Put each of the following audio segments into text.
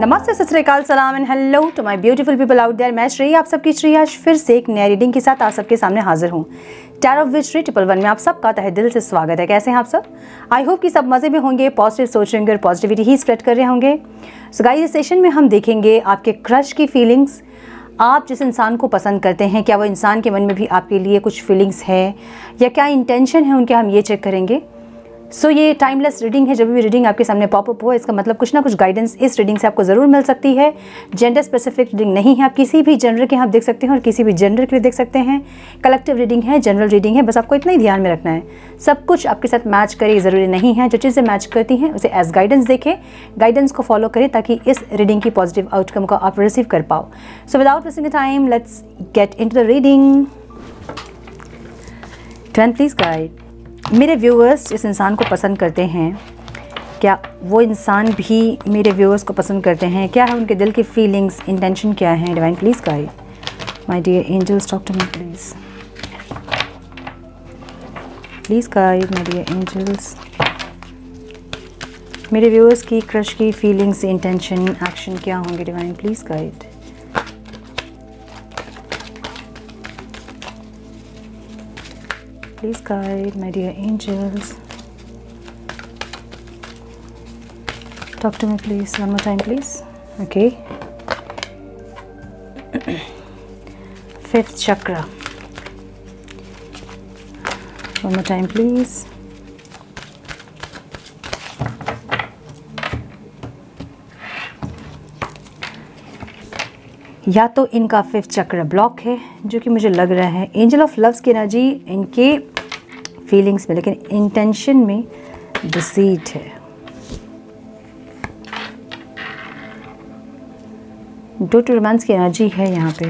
नमस्ते, सत श्री अकाल, सलाम and hello to my beautiful people out there. मैं श्रेया, आप सबकी श्रेया आज फिर से एक नई रीडिंग के साथ आप सबके सामने हाजिर हूँ। टैरो ऑफ विचरी 111 में आप सबका तहे दिल से स्वागत है। कैसे हैं आप सब? आई होप कि सब मज़े में होंगे, पॉजिटिव सोच रहे होंगे और पॉजिटिविटी ही स्प्रेड कर रहे होंगे। सो गाइस, इस सेशन में हम देखेंगे आपके क्रश की फीलिंग्स। आप जिस इंसान को पसंद करते हैं, क्या वो इंसान के मन में भी आपके लिए कुछ फीलिंग्स है या क्या इंटेंशन है उनके, हम ये चेक करेंगे। सो ये टाइमलेस रीडिंग है। जब भी रीडिंग आपके सामने पॉपअप हो, इसका मतलब कुछ ना कुछ गाइडेंस इस रीडिंग से आपको ज़रूर मिल सकती है। जेंडर स्पेसिफिक रीडिंग नहीं है, आप किसी भी जेंडर के आप देख सकते हैं और किसी भी जेंडर के लिए देख सकते हैं। कलेक्टिव रीडिंग है, जनरल रीडिंग है, बस आपको इतना ही ध्यान में रखना है। सब कुछ आपके साथ मैच करे ज़रूरी नहीं है। जो चीज़ें मैच करती हैं उसे एज गाइडेंस देखें, गाइडेंस को फॉलो करें ताकि इस रीडिंग की पॉजिटिव आउटकम को आप रिसीव कर पाओ। So without wasting time, let's get into the reading. Divine please guide मेरे व्यूअर्स जिस इंसान को पसंद करते हैं, क्या वो इंसान भी मेरे व्यूअर्स को पसंद करते हैं? क्या है उनके दिल की फीलिंग्स, इंटेंशन क्या है? Divine please guide my dear angels, talk to me please. Please guide my dear angels, मेरे व्यूअर्स की क्रश की फीलिंग्स, इंटेंशन, एक्शन क्या होंगे? Divine please guide. Please guide my dear angels. Talk to me please, one more time please. Okay. Fifth chakra. One more time please. या तो इनका fifth चक्र block है, जो कि मुझे लग रहा है। एंजल ऑफ लव्स की एनर्जी इनके फीलिंग्स में, लेकिन इंटेंशन में डिसीट है। डू टू रोमांस की एनर्जी है यहाँ पे।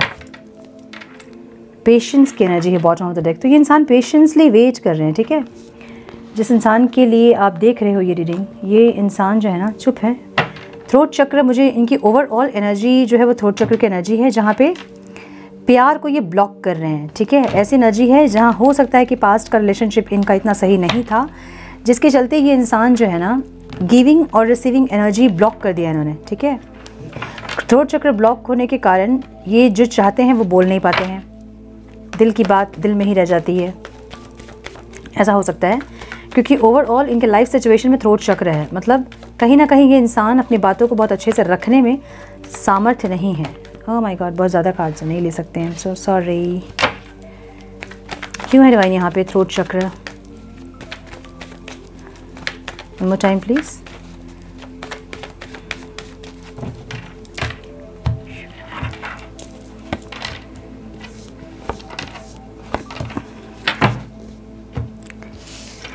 पेशेंस की एनर्जी है बॉटम ऑफ द डेक। तो ये इंसान पेशेंसली वेट कर रहे हैं, ठीक है। जिस इंसान के लिए आप देख रहे हो ये रीडिंग, ये इंसान जो है ना चुप है। थ्रोट चक्र, मुझे इनकी ओवरऑल एनर्जी जो है वो थ्रोट चक्र की एनर्जी है, जहाँ पे प्यार को ये ब्लॉक कर रहे हैं, ठीक है। ऐसी एनर्जी है जहाँ हो सकता है कि पास्ट का रिलेशनशिप इनका इतना सही नहीं था, जिसके चलते ये इंसान जो है ना गिविंग और रिसीविंग एनर्जी ब्लॉक कर दिया इन्होंने, ठीक है। थ्रोट चक्र ब्लॉक होने के कारण ये जो चाहते हैं वो बोल नहीं पाते हैं, दिल की बात दिल में ही रह जाती है। ऐसा हो सकता है क्योंकि ओवरऑल इनके लाइफ सिचुएशन में थ्रोट चक्र है। मतलब कहीं ना कहीं ये इंसान अपनी बातों को बहुत अच्छे से रखने में सामर्थ्य नहीं है। ओह माय गॉड, बहुत ज़्यादा कार्ड्स नहीं ले सकते हैं, सो सॉरी। क्यों है डिवाइन यहाँ पे थ्रोट चक्र? One more time please.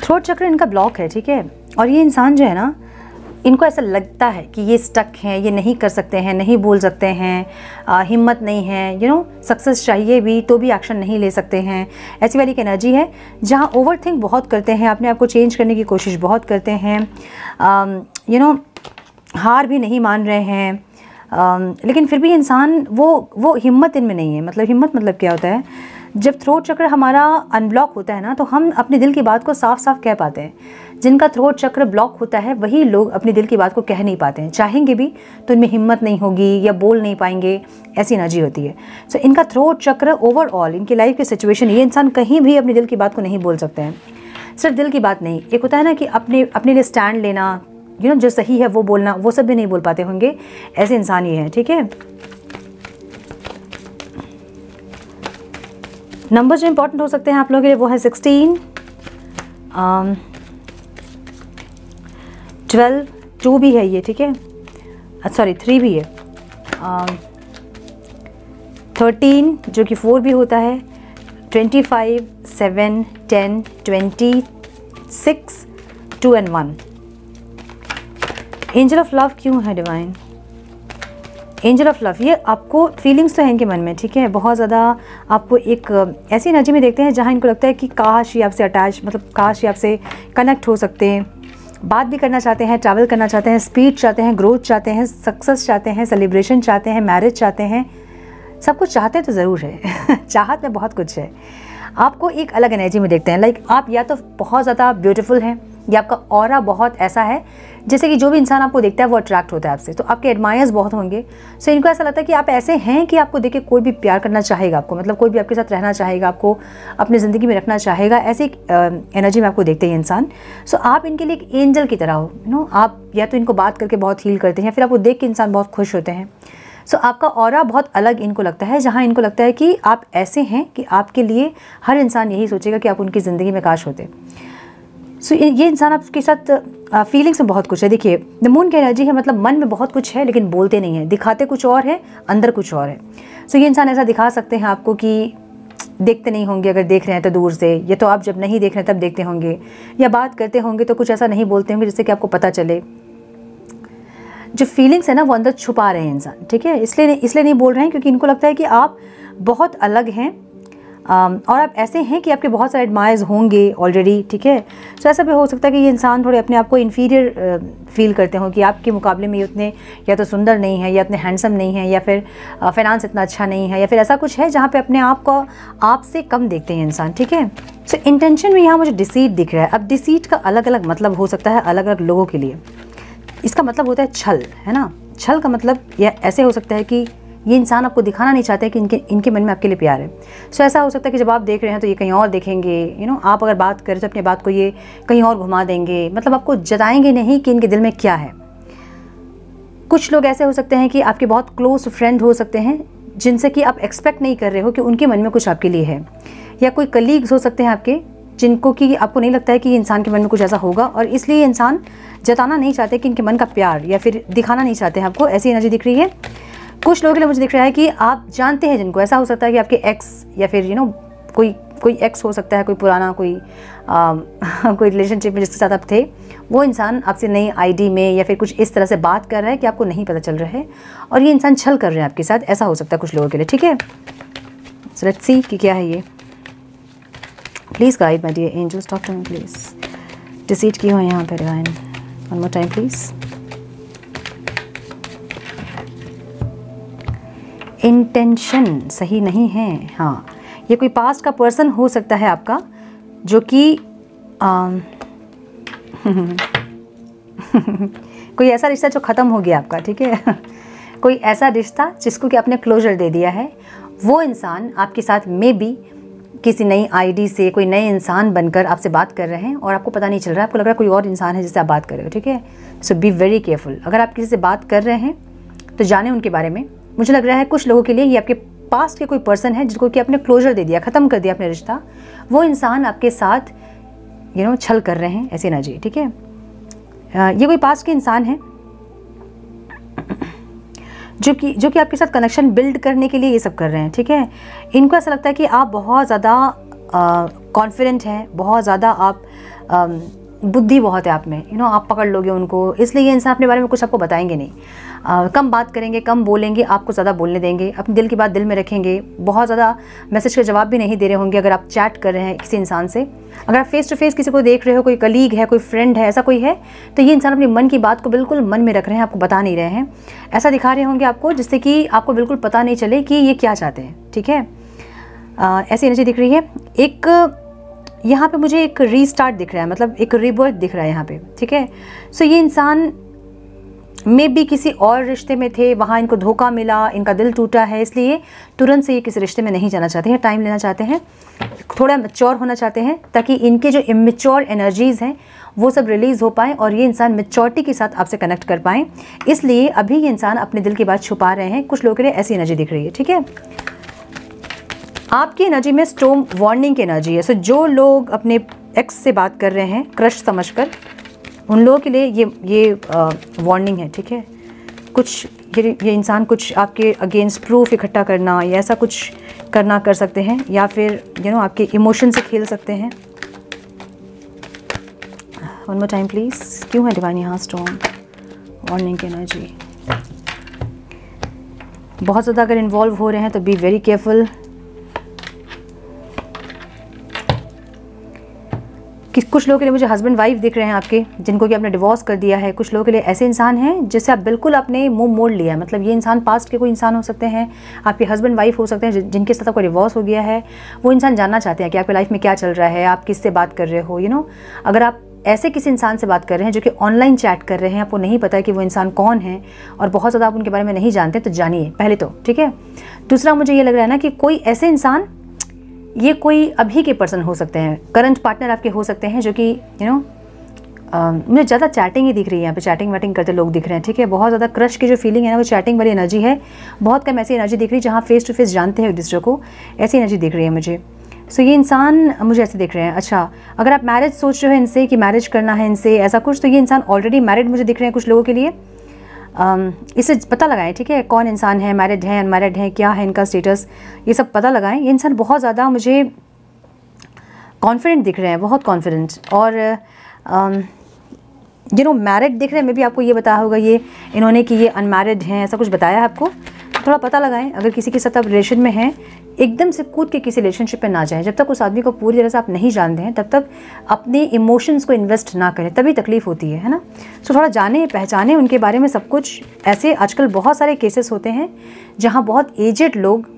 Throat चक्र इनका ब्लॉक है, ठीक है। और ये इंसान जो है ना, इनको ऐसा लगता है कि ये स्टक हैं, ये नहीं कर सकते हैं, नहीं बोल सकते हैं, हिम्मत नहीं है, सक्सेस चाहिए भी तो भी एक्शन नहीं ले सकते हैं। ऐसी वाली की एनर्जी है जहाँ ओवर थिंक बहुत करते हैं, अपने आप को चेंज करने की कोशिश बहुत करते हैं, हार भी नहीं मान रहे हैं, लेकिन फिर भी इंसान वो हिम्मत इनमें नहीं है। मतलब हिम्मत मतलब क्या होता है? जब थ्रोट चक्र हमारा अनब्लॉक होता है ना, तो हम अपने दिल की बात को साफ साफ कह पाते हैं। जिनका थ्रोट चक्र ब्लॉक होता है वही लोग अपने दिल की बात को कह नहीं पाते हैं, चाहेंगे भी तो इनमें हिम्मत नहीं होगी या बोल नहीं पाएंगे, ऐसी एनर्जी होती है। सो इनका थ्रोट चक्र ओवरऑल इनकी लाइफ की सिचुएशन, ये इंसान कहीं भी अपने दिल की बात को नहीं बोल सकते हैं। सिर्फ दिल की बात नहीं, एक होता है ना कि अपने लिए स्टैंड लेना, जो सही है वो बोलना, वो सब भी नहीं बोल पाते होंगे। ऐसे इंसान ये है, ठीक है। नंबर जो इंपॉर्टेंट हो सकते हैं आप लोगों के लिए वो है 16, 12, 2 भी है ये, ठीक है। सॉरी 3 भी है, 13 जो कि 4 भी होता है, 25, 7, 10, 20, 6, 2 and 1। एंजल ऑफ लव क्यों है डिवाइन? एंजल ऑफ लव, ये आपको फीलिंग्स तो हैं इनके मन में, ठीक है। बहुत ज़्यादा आपको एक ऐसी एनर्जी में देखते हैं जहाँ इनको लगता है कि काश ये आपसे अटैच, मतलब काश ये आपसे कनेक्ट हो सकते हैं, बात भी करना चाहते हैं, ट्रैवल करना चाहते हैं, स्पीड चाहते हैं, ग्रोथ चाहते हैं, सक्सेस चाहते हैं, सेलिब्रेशन चाहते हैं, मैरिज चाहते हैं। सब कुछ चाहते तो ज़रूर है चाहत में बहुत कुछ है। आपको एक अलग एनर्जी में देखते हैं, लाइक आप या तो बहुत ज़्यादा ब्यूटीफुल हैं या आपका ऑरा बहुत ऐसा है जैसे कि जो भी इंसान आपको देखता है वो अट्रैक्ट होता है आपसे, तो आपके एडमायर्स बहुत होंगे। सो इनको ऐसा लगता है कि आप ऐसे हैं कि आपको देख के कोई भी प्यार करना चाहेगा आपको, मतलब कोई भी आपके साथ रहना चाहेगा, आपको अपनी ज़िंदगी में रखना चाहेगा, ऐसी एनर्जी में आपको देखते हैं इंसान। सो आप इनके लिए एक एंजल की तरह हो, आप या तो इनको बात करके बहुत हील करते हैं, या फिर आपको देख के इंसान बहुत खुश होते हैं। सो आपका ऑरा बहुत अलग इनको लगता है, जहाँ इनको लगता है कि आप ऐसे हैं कि आपके लिए हर इंसान यही सोचेगा कि आप उनकी ज़िंदगी में काश होते। सो ये इंसान आपके साथ फीलिंग्स में बहुत कुछ है। देखिए, द मून की एनर्जी है, मतलब मन में बहुत कुछ है लेकिन बोलते नहीं है, दिखाते कुछ और है, अंदर कुछ और है। सो ये इंसान ऐसा दिखा सकते हैं आपको कि देखते नहीं होंगे, अगर देख रहे हैं तो दूर से, ये तो आप जब नहीं देख रहे हैं तब देखते होंगे, या बात करते होंगे तो कुछ ऐसा नहीं बोलते होंगे जिससे कि आपको पता चले। जो फीलिंग्स है ना वो अंदर छुपा रहे हैं इंसान, ठीक है। इसलिए नहीं बोल रहे हैं क्योंकि इनको लगता है कि आप बहुत अलग हैं और आप ऐसे हैं कि आपके बहुत सारे एडमायर्स होंगे ऑलरेडी, ठीक है। तो ऐसा भी हो सकता है कि ये इंसान थोड़े अपने आप को इन्फीरियर फील करते हो कि आपके मुकाबले में ये उतने या तो सुंदर नहीं है, या इतने हैंडसम नहीं है, या फिर फाइनेंस इतना अच्छा नहीं है, या फिर ऐसा कुछ है जहाँ पे अपने आप को आपसे कम देखते हैं इंसान, ठीक है। सो इंटेंशन में यहाँ मुझे डिसीट दिख रहा है। अब डिसीट का अलग अलग मतलब हो सकता है अलग अलग लोगों के लिए। इसका मतलब होता है छल, है ना। छल का मतलब यह ऐसे हो सकता है कि ये इंसान आपको दिखाना नहीं चाहते कि इनके मन में आपके लिए प्यार है। सो ऐसा हो सकता है कि जब आप देख रहे हैं तो ये कहीं और देखेंगे, आप अगर बात करें तो अपनी बात को ये कहीं और घुमा देंगे, मतलब आपको जताएंगे नहीं कि इनके दिल में क्या है। कुछ लोग ऐसे हो सकते हैं कि आपके बहुत क्लोज फ्रेंड हो सकते हैं जिनसे कि आप एक्सपेक्ट नहीं कर रहे हो कि उनके मन में कुछ आपके लिए है, या कोई कलीग्स हो सकते हैं आपके जिनको कि आपको नहीं लगता है कि इंसान के मन में कुछ ऐसा होगा, और इसलिए इंसान जताना नहीं चाहते कि इनके मन का प्यार, या फिर दिखाना नहीं चाहते हैं आपको। ऐसी एनर्जी दिख रही है। कुछ लोगों के लिए मुझे दिख रहा है कि आप जानते हैं जिनको, ऐसा हो सकता है कि आपके एक्स, या फिर कोई एक्स हो सकता है, कोई पुराना कोई रिलेशनशिप में जिसके साथ आप थे, वो इंसान आपसे नई आईडी में या फिर कुछ इस तरह से बात कर रहा है कि आपको नहीं पता चल रहा है, और ये इंसान छल कर रहे हैं आपके साथ। ऐसा हो सकता है कुछ लोगों के लिए, ठीक है। सो लेट्स सी कि क्या है ये। Please guide my dear angels, talk to me please. Deceit की हो यहाँ पे divine, one more time please. Intention सही नहीं है। हाँ, ये कोई पास्ट का पर्सन हो सकता है आपका, जो कि कोई ऐसा रिश्ता जो ख़त्म हो गया आपका, ठीक है। कोई ऐसा रिश्ता जिसको कि आपने क्लोजर दे दिया है। वो इंसान आपके साथ में भी किसी नई आईडी से कोई नए इंसान बनकर आपसे बात कर रहे हैं, और आपको पता नहीं चल रहा है, आपको लग रहा है कोई और इंसान है जिससे आप बात कर रहे हो, ठीक है। सो बी वेरी केयरफुल। अगर आप किसी से बात कर रहे हैं तो जाने उनके बारे में। मुझे लग रहा है कुछ लोगों के लिए ये आपके पास्ट के कोई पर्सन है जिसको कि आपने क्लोजर दे दिया, ख़त्म कर दिया अपने रिश्ता। वो इंसान आपके साथ छल कर रहे हैं, ऐसी एनर्जी, ठीक है। ये कोई पास्ट के इंसान है जो कि आपके साथ कनेक्शन बिल्ड करने के लिए ये सब कर रहे हैं, ठीक है। इनको ऐसा लगता है कि आप बहुत ज़्यादा कॉन्फिडेंट हैं, बहुत ज़्यादा आप बुद्धि बहुत है आप में, आप पकड़ लोगे उनको, इसलिए ये इंसान अपने बारे में कुछ आपको बताएंगे नहीं। कम बात करेंगे, कम बोलेंगे, आपको ज़्यादा बोलने देंगे, अपने दिल की बात दिल में रखेंगे, बहुत ज़्यादा मैसेज का जवाब भी नहीं दे रहे होंगे। अगर आप चैट कर रहे हैं किसी इंसान से, अगर आप फेस टू फेस किसी को देख रहे हो, कोई कलीग है, कोई फ्रेंड है, ऐसा कोई है, तो ये इंसान अपने मन की बात को बिल्कुल मन में रख रहे हैं, आपको बता नहीं रहे हैं। ऐसा दिखा रहे होंगे आपको जिससे कि आपको बिल्कुल पता नहीं चले कि ये क्या चाहते हैं, ठीक है। ऐसी एनर्जी दिख रही है। एक यहाँ पे मुझे एक रीस्टार्ट दिख रहा है, मतलब एक रीबर्थ दिख रहा है यहाँ पे, ठीक है। सो ये इंसान में भी किसी और रिश्ते में थे, वहाँ इनको धोखा मिला, इनका दिल टूटा है, इसलिए तुरंत से ये किसी रिश्ते में नहीं जाना चाहते हैं, टाइम लेना चाहते हैं, थोड़ा मैच्योर होना चाहते हैं, ताकि इनके जो इमेच्योर एनर्जीज़ हैं वो सब रिलीज़ हो पाएँ और ये इंसान मैच्योरिटी के साथ आपसे कनेक्ट कर पाएँ। इसलिए अभी ये इंसान अपने दिल की बात छुपा रहे हैं। कुछ लोगों के लिए ऐसी एनर्जी दिख रही है, ठीक है। आपकी एनर्जी में स्टॉर्म वार्निंग की एनर्जी है। सो जो लोग अपने एक्स से बात कर रहे हैं क्रश समझकर, उन लोगों के लिए ये वार्निंग है, ठीक है। कुछ ये इंसान कुछ आपके अगेंस्ट प्रूफ इकट्ठा करना या ऐसा कुछ करना कर सकते हैं, या फिर आपके इमोशन से खेल सकते हैं। One more time please. क्यों है डिवाइन यहाँ स्टॉर्म वार्निंग की एनर्जी? बहुत ज़्यादा अगर इन्वॉल्व हो रहे हैं तो बी वेरी केयरफुल। कुछ लोगों के लिए मुझे हस्बैंड वाइफ दिख रहे हैं आपके, जिनको कि आपने डिवोर्स कर दिया है। कुछ लोगों के लिए ऐसे इंसान हैं जिससे आप बिल्कुल आपने मुंह मोड़ लिया है, मतलब ये इंसान पास्ट के कोई इंसान हो सकते हैं, आपके हस्बैंड वाइफ हो सकते हैं जिनके साथ आपका डिवोर्स हो गया है। वो इंसान जानना चाहते हैं कि आपकी लाइफ में क्या चल रहा है, आप किससे बात कर रहे हो, अगर आप ऐसे किसी इंसान से बात कर रहे हैं जो कि ऑनलाइन चैट कर रहे हैं, आपको नहीं पता है कि वो इंसान कौन है और बहुत ज़्यादा आप उनके बारे में नहीं जानते, तो जानिए पहले तो, ठीक है। दूसरा मुझे ये लग रहा है ना कि कोई ऐसे इंसान, ये कोई अभी के पर्सन हो सकते हैं, करंट पार्टनर आपके हो सकते हैं, जो कि मुझे ज़्यादा चैटिंग ही दिख रही है यहाँ पे, चैटिंग वैटिंग करते लोग दिख रहे हैं, ठीक है। बहुत ज़्यादा क्रश की जो फीलिंग है ना वो चैटिंग वाली एनर्जी है, बहुत कम ऐसी एनर्जी दिख रही है जहाँ फेस टू फेस जानते हैं एक दूसरे को, ऐसी एनर्जी दिख रही है मुझे। सो ये इंसान मुझे ऐसे दिख रहे हैं। अच्छा, अगर आप मैरिज सोच रहे हो इनसे कि मैरिज करना है इनसे ऐसा कुछ, तो ये इंसान ऑलरेडी मैरिड मुझे दिख रहे हैं कुछ लोगों के लिए। इसे पता लगाएं, ठीक है, कौन इंसान है, मैरिड है, अनमैरिड है, क्या है इनका स्टेटस, ये सब पता लगाएं। ये इंसान बहुत ज़्यादा मुझे कॉन्फिडेंट दिख रहे हैं, बहुत कॉन्फिडेंट, और मैरिड दिख रहे हैं। मैं भी आपको ये बताया होगा ये इन्होंने कि ये अनमैरिड हैं, ऐसा कुछ बताया है आपको। थोड़ा पता लगाएं, अगर किसी के साथ आप रिलेशन में हैं, एकदम से कूद के किसी रिलेशनशिप पे ना जाएं। जब तक उस आदमी को पूरी तरह से आप नहीं जानते हैं तब तक अपने इमोशंस को इन्वेस्ट ना करें, तभी तकलीफ होती है ना। तो थोड़ा जाने पहचाने उनके बारे में सब कुछ। ऐसे आजकल बहुत सारे केसेस होते हैं जहाँ बहुत एजेड लोग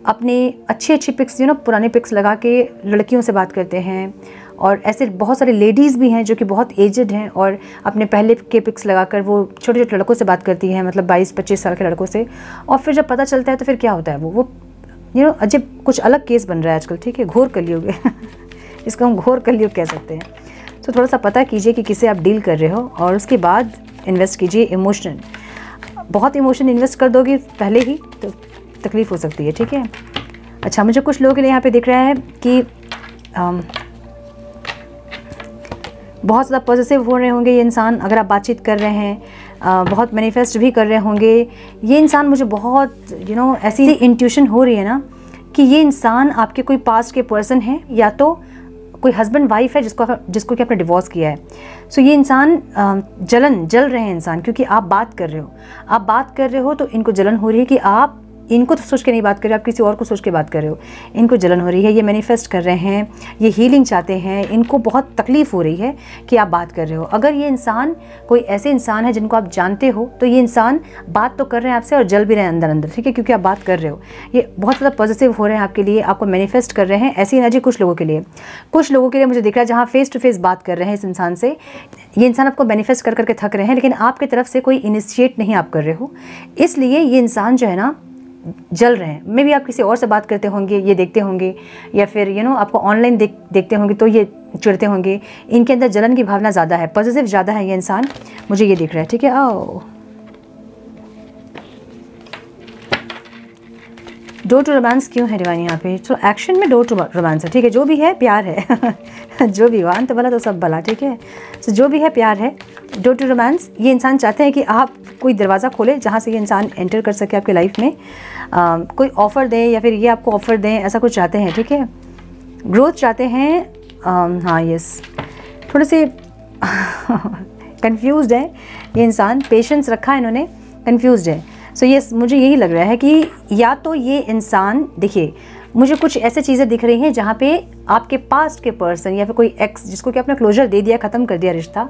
अपने अच्छी पिक्स पुराने पिक्स लगा के लड़कियों से बात करते हैं, और ऐसे बहुत सारे लेडीज़ भी हैं जो कि बहुत एजेड हैं और अपने पहले के पिक्स लगाकर वो छोटे छोटे लड़कों से बात करती हैं, मतलब 22-25 साल के लड़कों से। और फिर जब पता चलता है तो फिर क्या होता है, वो अजब कुछ अलग केस बन रहा है आजकल, ठीक है, घोर कलयुग है इसको हम घोर कलयुग कह सकते हैं। तो थोड़ा सा पता कीजिए कि किसे आप डील कर रहे हो, और उसके बाद इन्वेस्ट कीजिए इमोशनल। बहुत इमोशन इन्वेस्ट कर दोगे पहले ही तो तकलीफ़ हो सकती है, ठीक है। अच्छा, मुझे कुछ लोगों के लिए यहाँ पे दिख रहा है कि बहुत ज़्यादा पॉजिटिव हो रहे होंगे ये इंसान, अगर आप बातचीत कर रहे हैं, बहुत मैनिफेस्ट भी कर रहे होंगे ये इंसान। मुझे बहुत ऐसी इंट्यूशन हो रही है ना कि ये इंसान आपके कोई पास्ट के पर्सन है, या तो कोई हस्बैंड वाइफ है जिसको कि आपने डिवोर्स किया है। सो ये इंसान जल रहे हैं इंसान, क्योंकि आप बात कर रहे हो तो इनको जलन हो रही है कि आप इनको तो सोच के नहीं बात कर रहे हो, आप किसी और को सोच के बात कर रहे हो। इनको जलन हो रही है, ये मैनिफेस्ट कर रहे हैं, ये हीलिंग चाहते हैं, इनको बहुत तकलीफ़ हो रही है कि आप बात कर रहे हो। अगर ये इंसान कोई ऐसे इंसान है जिनको आप जानते हो, तो ये इंसान बात तो कर रहे हैं आपसे और जल भी रहे हैं अंदर अंदर, ठीक है, क्योंकि आप बात कर रहे हो। ये बहुत ज़्यादा पॉजिटिव हो रहे हैं आपके लिए, आपको मैनिफेस्ट कर रहे हैं। ऐसी एनर्जी कुछ लोगों के लिए मुझे दिख रहा है जहाँ फेस टू फेस बात कर रहे हैं इस इंसान से। ये इंसान आपको मैनिफेस्ट कर करके थक रहे हैं, लेकिन आपकी तरफ से कोई इनिशिएट नहीं आप कर रहे हो, इसलिए ये इंसान जो है ना जल रहे हैं। मे भी आप किसी और से बात करते होंगे, ये देखते होंगे, या फिर आपको ऑनलाइन देखते होंगे तो ये चिढ़ते होंगे। इनके अंदर जलन की भावना ज़्यादा है, पॉजिटिव ज़्यादा है ये इंसान, मुझे ये दिख रहा है, ठीक है। आओ, डोर टू रोमांस क्यों है डिवाइन यहाँ पे? तो एक्शन में डोर टू रोमांस है, ठीक है। जो भी है प्यार है जो भी वान तो भला तो सब भला, ठीक है। तो जो भी है प्यार है, डोर टू रोमांस। ये इंसान चाहते हैं कि आप कोई दरवाज़ा खोले जहाँ से ये इंसान एंटर कर सके आपके लाइफ में, कोई ऑफ़र दें या फिर ये आपको ऑफ़र दें, ऐसा कुछ चाहते हैं, ठीक है। ग्रोथ चाहते हैं, हाँ यस, थोड़े से कंफ्यूज्ड है ये इंसान, पेशेंस रखा है इन्होंने, कंफ्यूज्ड है। सो यस, मुझे यही लग रहा है कि या तो ये इंसान, देखिए मुझे कुछ ऐसे चीज़ें दिख रही हैं जहाँ पे आपके पास्ट के पर्सन या फिर कोई एक्स जिसको कि आपने क्लोजर दे दिया, ख़त्म कर दिया रिश्ता,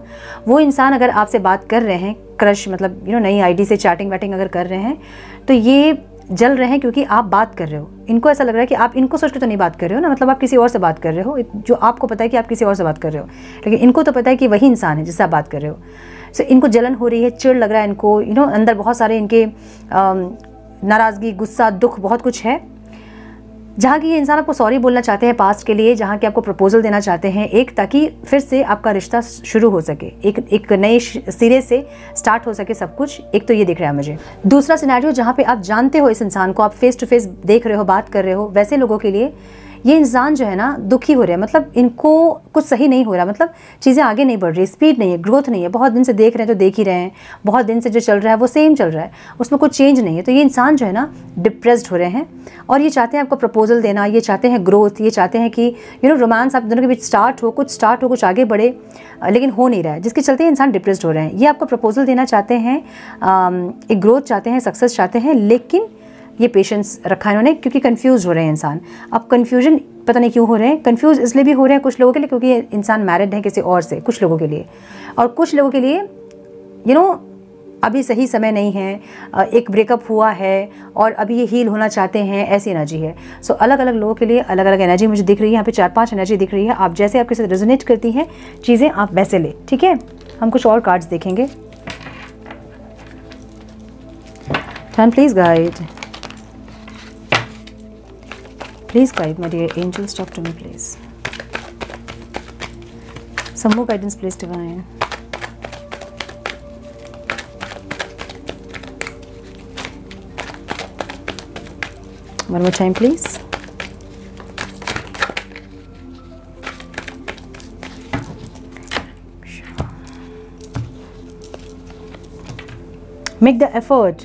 वो इंसान अगर आपसे बात कर रहे हैं, क्रश मतलब नई आईडी से चैटिंग वैटिंग अगर कर रहे हैं, तो ये जल रहे हैं क्योंकि आप बात कर रहे हो। इनको ऐसा लग रहा है कि आप इनको सोच के तो नहीं बात कर रहे हो ना, मतलब आप किसी और से बात कर रहे हो, जो आपको पता है कि आप किसी और से बात कर रहे हो, लेकिन इनको तो पता है कि वही इंसान है जिससे आप बात कर रहे हो। सो इनको जलन हो रही है, चिढ़ लग रहा है इनको, अंदर बहुत सारे इनके नाराज़गी, गुस्सा, दुख, बहुत कुछ है। जहाँ की ये इंसान आपको सॉरी बोलना चाहते हैं पास्ट के लिए, जहाँ कि आपको प्रपोजल देना चाहते हैं एक, ताकि फिर से आपका रिश्ता शुरू हो सके, एक नए सिरे से स्टार्ट हो सके सब कुछ। एक तो ये दिख रहा है मुझे। दूसरा सिनेरियो जहाँ पे आप जानते हो इस इंसान को, आप फेस टू फेस देख रहे हो, बात कर रहे हो, वैसे लोगों के लिए ये इंसान जो है ना दुखी हो रहे हैं, मतलब इनको कुछ सही नहीं हो रहा, मतलब चीज़ें आगे नहीं बढ़ रही, स्पीड नहीं है, ग्रोथ नहीं है। बहुत दिन से देख रहे हैं तो देख ही रहे हैं, बहुत दिन से जो चल रहा है वो सेम चल रहा है, उसमें कुछ चेंज नहीं है। तो ये इंसान जो है ना डिप्रेस्ड हो रहे हैं, और ये चाहते हैं आपको प्रपोजल देना, ये चाहते हैं ग्रोथ, ये चाहते हैं कि रोमांस आप दोनों के बीच स्टार्ट हो, कुछ आगे बढ़े, लेकिन हो नहीं रहा है, जिसके चलते इंसान डिप्रेस्ड हो रहे हैं। ये आपको प्रपोजल देना चाहते हैं, एक ग्रोथ चाहते हैं, सक्सेस चाहते हैं, लेकिन ये पेशेंस रखा है इन्होंने, क्योंकि कंफ्यूज हो रहे हैं इंसान। अब कन्फ्यूजन पता नहीं क्यों हो रहे हैं, कंफ्यूज इसलिए भी हो रहे हैं कुछ लोगों के लिए क्योंकि इंसान मैरिड है किसी और से, कुछ लोगों के लिए, और कुछ लोगों के लिए अभी सही समय नहीं है, एक ब्रेकअप हुआ है और अभी ये हील होना चाहते हैं, ऐसी एनर्जी है। सो अलग अलग लोगों के लिए अलग अलग एनर्जी मुझे दिख रही है। यहाँ पे 4-5 एनर्जी दिख रही है। आप जैसे आपके साथ रेजोनेट करती हैं चीज़ें, आप वैसे ले, ठीक है। हम कुछ और कार्ड्स देखेंगे। Turn please guide, please guide my dear angels, talk to me please. Some more guidance please divine. One more time, please. Make the effort.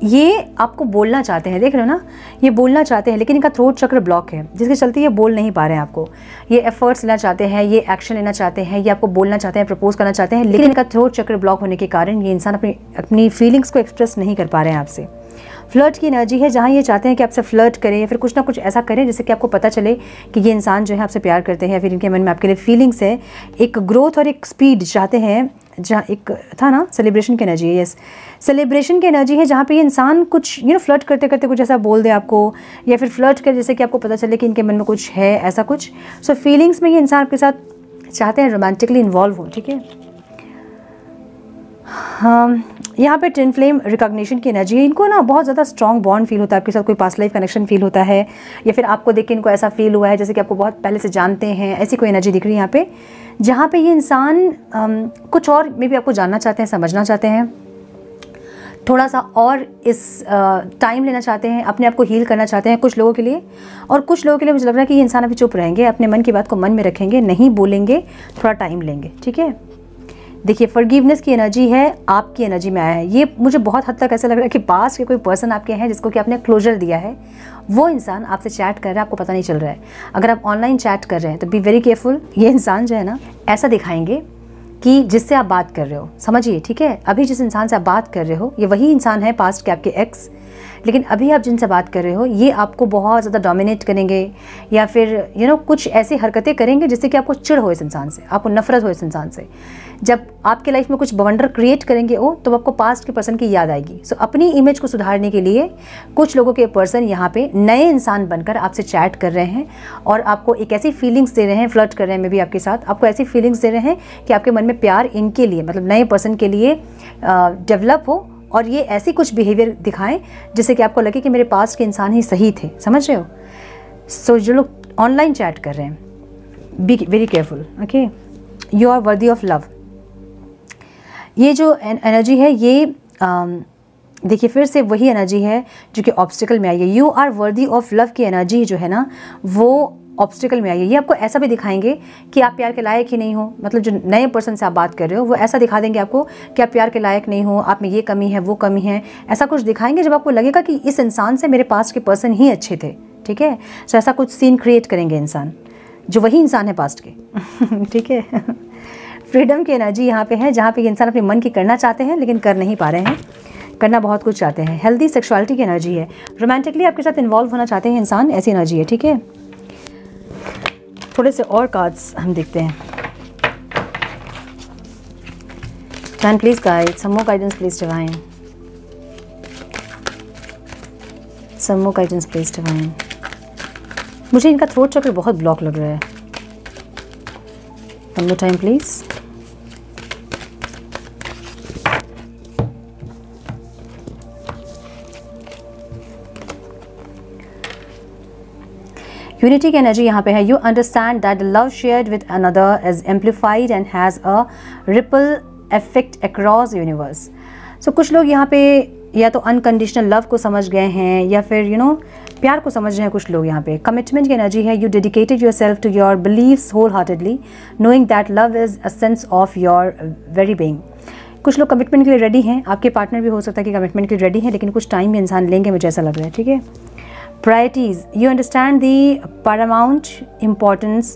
ये आपको बोलना चाहते हैं, देख रहे हो ना, ये बोलना चाहते हैं लेकिन इनका थ्रोट चक्र ब्लॉक है, जिसके चलते ये बोल नहीं पा रहे हैं आपको। ये एफर्ट्स लेना चाहते हैं, ये एक्शन लेना चाहते हैं, ये आपको बोलना चाहते हैं, प्रपोज करना चाहते हैं, लेकिन इनका थ्रोट चक्र ब्लॉक होने के कारण ये इंसान अपनी फीलिंग्स को एक्सप्रेस नहीं कर पा रहे हैं आपसे। फ्लर्ट की एनर्जी है, जहाँ ये चाहते हैं कि आपसे फ्लर्ट करें या फिर कुछ ना कुछ ऐसा करें जिससे कि आपको पता चले कि ये इंसान जो है आपसे प्यार करते हैं, या फिर इनके मन में आपके लिए फीलिंग्स है। एक ग्रोथ और एक स्पीड चाहते हैं, जहाँ एक था ना सेलिब्रेशन की एनर्जी है, यस सेलिब्रेशन की एनर्जी है, जहाँ पे ये इंसान कुछ फ्लर्ट करते करते कुछ ऐसा बोल दे आपको, या फिर फ्लर्ट कर जैसे कि आपको पता चले कि इनके मन में कुछ है, ऐसा कुछ। सो फीलिंग्स में ये इंसान आपके साथ चाहते हैं रोमांटिकली इन्वॉल्व हो, ठीक है। हाँ, यहाँ पे ट्विन फ्लेम रिकॉग्निशन की एनर्जी है। इनको ना बहुत ज़्यादा स्ट्रॉन्ग बॉन्ड फील होता है आपके साथ, कोई पास्ट लाइफ कनेक्शन फील होता है, या फिर आपको देख के इनको ऐसा फील हुआ है जैसे कि आपको बहुत पहले से जानते हैं, ऐसी कोई एनर्जी दिख रही है यहाँ पे, जहाँ पे ये इंसान कुछ और मे बी आपको जानना चाहते हैं, समझना चाहते हैं, थोड़ा सा और इस टाइम लेना चाहते हैं, अपने आप को हील करना चाहते हैं कुछ लोगों के लिए। और कुछ लोगों के लिए मुझे लग रहा है कि ये इंसान अभी चुप रहेंगे, अपने मन की बात को मन में रखेंगे, नहीं बोलेंगे, थोड़ा टाइम लेंगे, ठीक है। देखिए फॉरगिवनेस की एनर्जी है, आपकी एनर्जी में आया है। ये मुझे बहुत हद तक ऐसा लग रहा है कि पास के कोई पर्सन आपके हैं जिसको कि आपने क्लोजर दिया है, वो इंसान आपसे चैट कर रहा है, आपको पता नहीं चल रहा है। अगर आप ऑनलाइन चैट कर रहे हैं तो बी वेरी केयरफुल। ये इंसान जो है ना ऐसा दिखाएंगे कि जिससे आप बात कर रहे हो, समझिए, ठीक है। अभी जिस इंसान से आप बात कर रहे हो ये वही इंसान है पास्ट के आपके एक्स, लेकिन अभी आप जिनसे बात कर रहे हो ये आपको बहुत ज़्यादा डोमिनेट करेंगे, या फिर कुछ ऐसी हरकतें करेंगे जिससे कि आपको चिढ़ हो इस इंसान से, आपको नफरत हो इस इंसान से। जब आपके लाइफ में कुछ बवंडर क्रिएट करेंगे वो, तो आपको पास्ट के पर्सन की याद आएगी। सो अपनी इमेज को सुधारने के लिए कुछ लोगों के पर्सन यहाँ पे नए इंसान बनकर आपसे चैट कर रहे हैं और आपको एक ऐसी फीलिंग्स दे रहे हैं, फ्लर्ट कर रहे हैं मे बी आपके साथ, आपको ऐसी फीलिंग्स दे रहे हैं कि आपके मन में प्यार इनके लिए, मतलब नए पर्सन के लिए डेवलप हो, और ये ऐसी कुछ बिहेवियर दिखाएं जिससे कि आपको लगे कि मेरे पास के इंसान ही सही थे, समझ रहे हो। सो जो लोग ऑनलाइन चैट कर रहे हैं, be very careful, okay. You are worthy of love. ये जो एनर्जी है ये देखिए फिर से वही एनर्जी है जो कि ऑब्स्टिकल में आई है। You are worthy of love की एनर्जी जो है ना वो ऑब्स्टिकल में आई है। ये आपको ऐसा भी दिखाएंगे कि आप प्यार के लायक ही नहीं हो, मतलब जो नए पर्सन से आप बात कर रहे हो वो ऐसा दिखा देंगे आपको कि आप प्यार के लायक नहीं हो, आप में ये कमी है, वो कमी है, ऐसा कुछ दिखाएंगे जब आपको लगेगा कि इस इंसान से मेरे पास्ट के पर्सन ही अच्छे थे, ठीक है। सो ऐसा कुछ सीन क्रिएट करेंगे इंसान, जो वही इंसान है पास्ट के, ठीक है। फ्रीडम की एनर्जी यहाँ पे है, जहाँ पे इंसान अपने मन की करना चाहते हैं लेकिन कर नहीं पा रहे हैं, करना बहुत कुछ चाहते हैं। हेल्दी सेक्सुअलिटी की एनर्जी है, रोमांटिकली आपके साथ इन्वॉल्व होना चाहते हैं इंसान, ऐसी एनर्जी है, ठीक है। थोड़े से और कार्ड्स हम देखते हैं। Can please guide, some more guidance please divine, some more guidance please divine. मुझे इनका थ्रोट चक्र बहुत ब्लॉक लग रहा है। One more time please. Unity की एनर्जी यहाँ पे है। You understand that the love shared with another is amplified and has a ripple effect across universe. So कुछ लोग यहाँ पे या तो अनकंडीशनल लव को समझ गए हैं या फिर प्यार को समझ रहे हैं कुछ लोग यहाँ पे। कमिटमेंट की एनर्जी है। You dedicated yourself to your believes whole heartedly knowing that love is a sense of your very being. कुछ लोग कमिटमेंट के लिए रेडी हैं, आपके पार्टनर भी हो सकता है कि कमिटमेंट के लिए रेडी हैं, लेकिन कुछ टाइम भी इंसान लेंगे, मुझे ऐसा लग रहा है, ठीक है। Priorities. You understand the paramount importance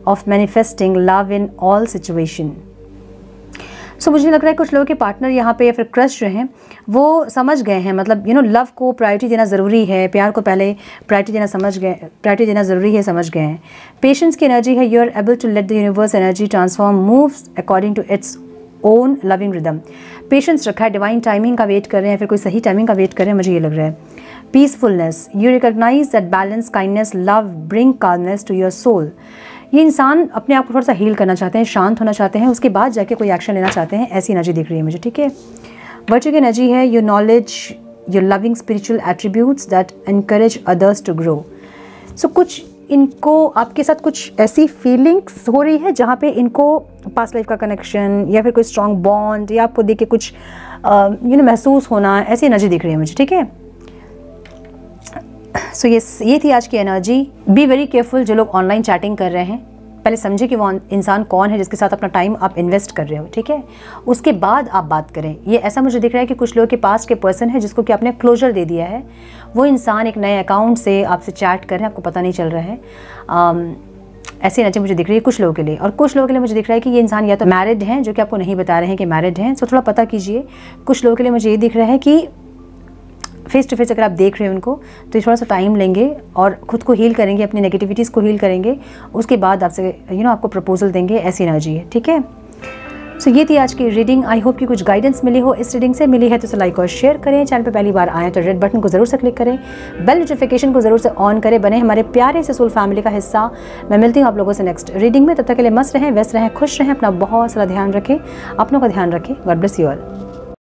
of manifesting love in all situation. So मुझे लग रहा है कुछ लोगों के पार्टनर यहाँ पे या फिर क्रश जो हैं वो समझ गए हैं, मतलब लव को प्रायोरिटी देना ज़रूरी है, प्यार को पहले प्रायोरिटी देना प्रायोरिटी देना ज़रूरी है, समझ गए हैं। पेशेंस की एनर्जी है। You are able to let the universe energy transform moves according to its own loving rhythm. Patience रखा है, डिवाइन टाइमिंग का वेट कर रहे हैं, फिर कोई सही टाइमिंग का वेट कर रहे हैं, मुझे ये लग रहा है। Peacefulness, you recognize that balance, kindness, love bring calmness to your soul. ये इंसान अपने आप को थोड़ा सा हील करना चाहते हैं, शांत होना चाहते हैं, उसके बाद जाके कोई एक्शन लेना चाहते हैं, ऐसी एनर्जी दिख रही है मुझे, ठीक है। वर्च्यू की एनर्जी है your knowledge, your loving spiritual attributes that encourage others to grow. So कुछ इनको आपके साथ कुछ ऐसी फीलिंग्स हो रही है जहाँ पे इनको पास्ट लाइफ का कनेक्शन या फिर कोई स्ट्रॉन्ग बॉन्ड या आपको देख के कुछ महसूस होना, ऐसी एनर्जी दिख रही है मुझे, ठीक है। सो ये थी आज की एनर्जी। बी वेरी केयरफुल जो लोग ऑनलाइन चैटिंग कर रहे हैं, पहले समझे कि वो इंसान कौन है जिसके साथ अपना टाइम आप इन्वेस्ट कर रहे हो, ठीक है, उसके बाद आप बात करें। ये ऐसा मुझे दिख रहा है कि कुछ लोगों के पास के पर्सन है जिसको कि आपने क्लोजर दे दिया है, वो इंसान एक नए अकाउंट से आपसे चैट कर रहे हैं, आपको पता नहीं चल रहा है। ऐसी एनर्जी मुझे दिख रही है कुछ लोगों के लिए, और कुछ लोगों के लिए मुझे दिख रहा है कि ये इंसान या तो मैरिड हैं जो कि आपको नहीं बता रहे हैं कि मैरिड हैं, सो थोड़ा पता कीजिए। कुछ लोगों के लिए मुझे ये दिख रहा है कि फेस टू फेस अगर आप देख रहे हैं उनको तो ये थोड़ा सा टाइम लेंगे और खुद को हील करेंगे, अपनी नेगेटिविटीज़ को हील करेंगे, उसके बाद आपसे आपको प्रपोजल देंगे, ऐसी एनर्जी है, ठीक है। सो ये थी आज की रीडिंग। आई होप कि कुछ गाइडेंस मिली हो इस रीडिंग से। मिली है तो इसे लाइक और शेयर करें। चैनल पे पहली बार आएँ तो रेड बटन को ज़रूर से क्लिक करें, बेल नोटिफिकेशन को ज़रूर से ऑन करें, बने हमारे प्यारे से सोल फैमिली का हिस्सा। मैं मिलती हूँ आप लोगों से नेक्स्ट रीडिंग में। तब तक के लिए मस्त रहें, व्यस्त रहें, खुश रहें, अपना बहुत सारा ध्यान रखें, अपनों का ध्यान रखें। God bless you all.